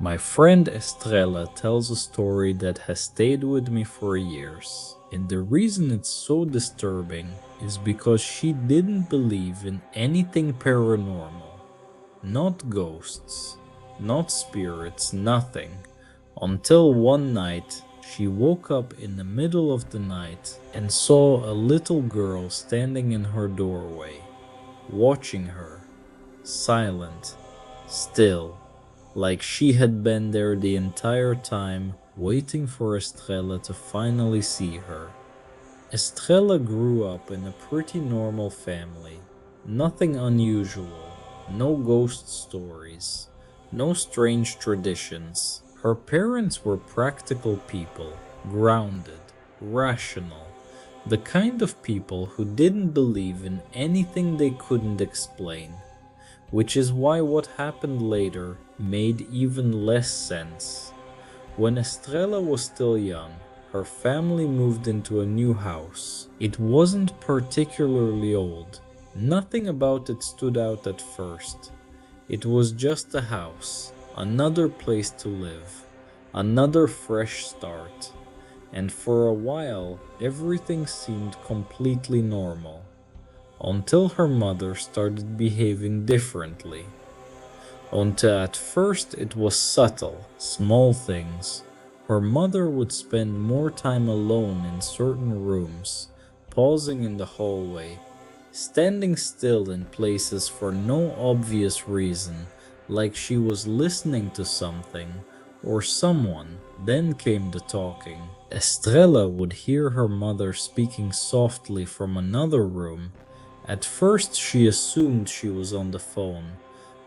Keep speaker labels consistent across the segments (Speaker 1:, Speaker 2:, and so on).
Speaker 1: My friend Estrella tells a story that has stayed with me for years, and the reason it's so disturbing is because she didn't believe in anything paranormal. Not ghosts, not spirits, nothing. Until one night, she woke up in the middle of the night and saw a little girl standing in her doorway, watching her, silent, still, like she had been there the entire time, waiting for Estrella to finally see her. Estrella grew up in a pretty normal family. Nothing unusual, no ghost stories, no strange traditions. Her parents were practical people, grounded, rational, the kind of people who didn't believe in anything they couldn't explain, which is why what happened later made even less sense. When Estrella was still young, her family moved into a new house. It wasn't particularly old. Nothing about it stood out at first. It was just a house, another place to live, another fresh start. And for a while, everything seemed completely normal. Until her mother started behaving differently. Until at first it was subtle, small things. Her mother would spend more time alone in certain rooms, pausing in the hallway, standing still in places for no obvious reason, like she was listening to something or someone. Then came the talking. Estrella would hear her mother speaking softly from another room. At first she assumed she was on the phone,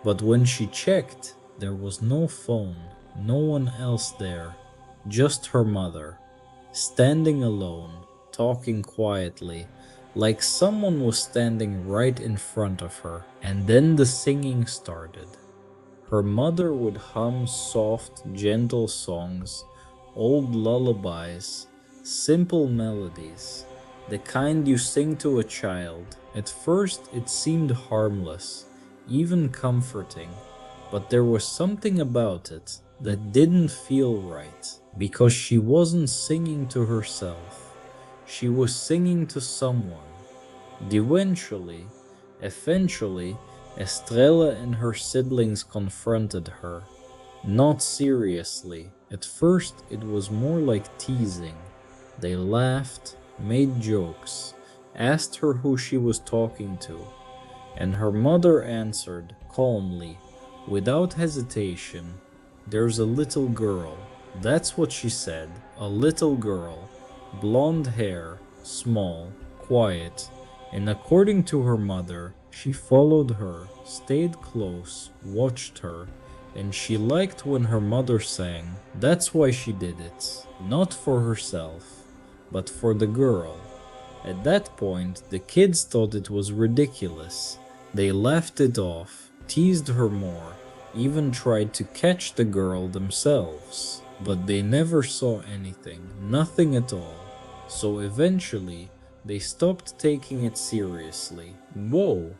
Speaker 1: but when she checked, there was no phone, no one else there, just her mother, standing alone, talking quietly, like someone was standing right in front of her. And then the singing started. Her mother would hum soft, gentle songs, old lullabies, simple melodies, the kind you sing to a child. At first it seemed harmless, even comforting, but there was something about it that didn't feel right, because she wasn't singing to herself, she was singing to someone. Eventually, Estrella and her siblings confronted her. Not seriously. At first, it was more like teasing. They laughed, made jokes, asked her who she was talking to, and her mother answered calmly, without hesitation, "There's a little girl." That's what she said. A little girl. Blonde hair, small, quiet, and according to her mother, she followed her, stayed close, watched her, and she liked when her mother sang. That's why she did it. Not for herself, but for the girl. At that point, the kids thought it was ridiculous. They laughed it off, teased her more, even tried to catch the girl themselves. But they never saw anything, nothing at all. So eventually, they stopped taking it seriously. Whoa!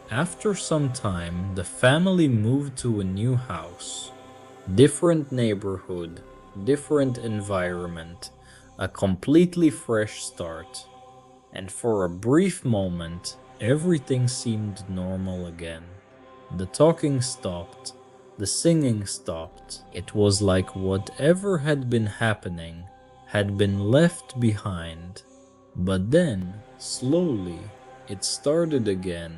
Speaker 1: After some time, the family moved to a new house. Different neighborhood, different environment, a completely fresh start. And for a brief moment, everything seemed normal again. The talking stopped, the singing stopped. It was like whatever had been happening had been left behind. But then, slowly, it started again.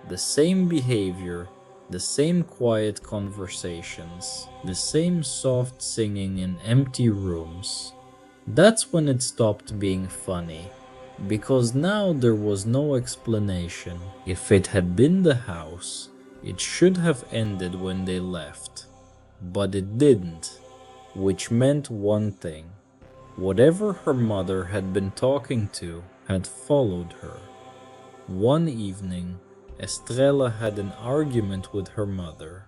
Speaker 1: The same behavior, the same quiet conversations, the same soft singing in empty rooms. That's when it stopped being funny, because now there was no explanation. If it had been the house, it should have ended when they left. But it didn't, which meant one thing. Whatever her mother had been talking to had followed her. One evening, Estrella had an argument with her mother,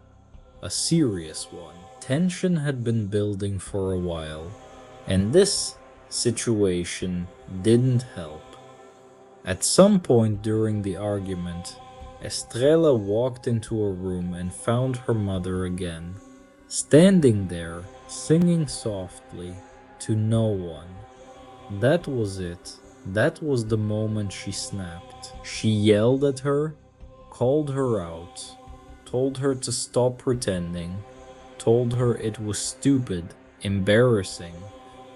Speaker 1: a serious one. Tension had been building for a while, and this situation didn't help. At some point during the argument, Estrella walked into a room and found her mother again, standing there, singing softly to no one. That was it. That was the moment she snapped. She yelled at her, called her out, told her to stop pretending, told her it was stupid, embarrassing,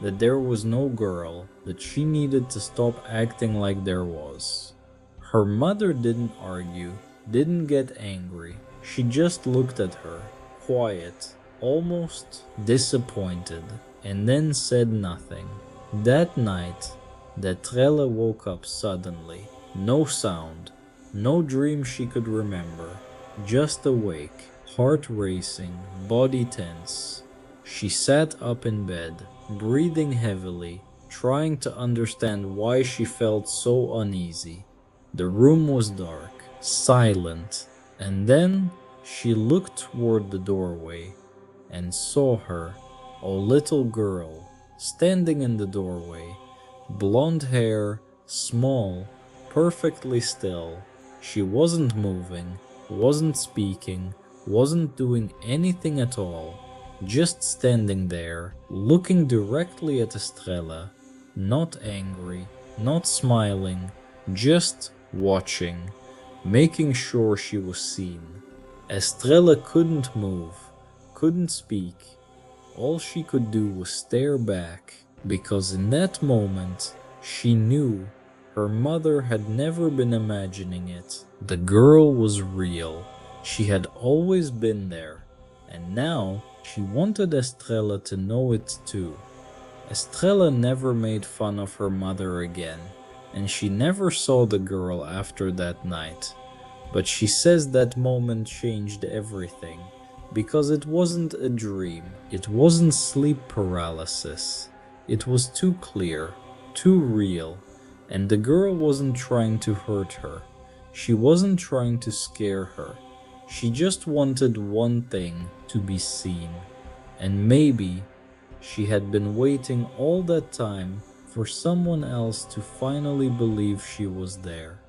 Speaker 1: that there was no girl, that she needed to stop acting like there was. Her mother didn't argue, didn't get angry. She just looked at her, quiet, almost disappointed, and then said nothing. That night, Detrella woke up suddenly. No sound, no dream she could remember, just awake, heart racing, body tense. She sat up in bed, breathing heavily, trying to understand why she felt so uneasy. The room was dark, silent, and then she looked toward the doorway and saw her, a little girl, standing in the doorway, blonde hair, small, perfectly still. She wasn't moving, wasn't speaking, wasn't doing anything at all, just standing there, looking directly at Estrella, not angry, not smiling, just watching, making sure she was seen. Estrella couldn't move, couldn't speak. All she could do was stare back, because in that moment she knew her mother had never been imagining it. The girl was real. She had always been there, and now she wanted Estrella to know it too. Estrella never made fun of her mother again, and she never saw the girl after that night. But she says that moment changed everything, because it wasn't a dream, it wasn't sleep paralysis. It was too clear, too real, and the girl wasn't trying to hurt her. She wasn't trying to scare her. She just wanted one thing: to be seen. And maybe she had been waiting all that time for someone else to finally believe she was there.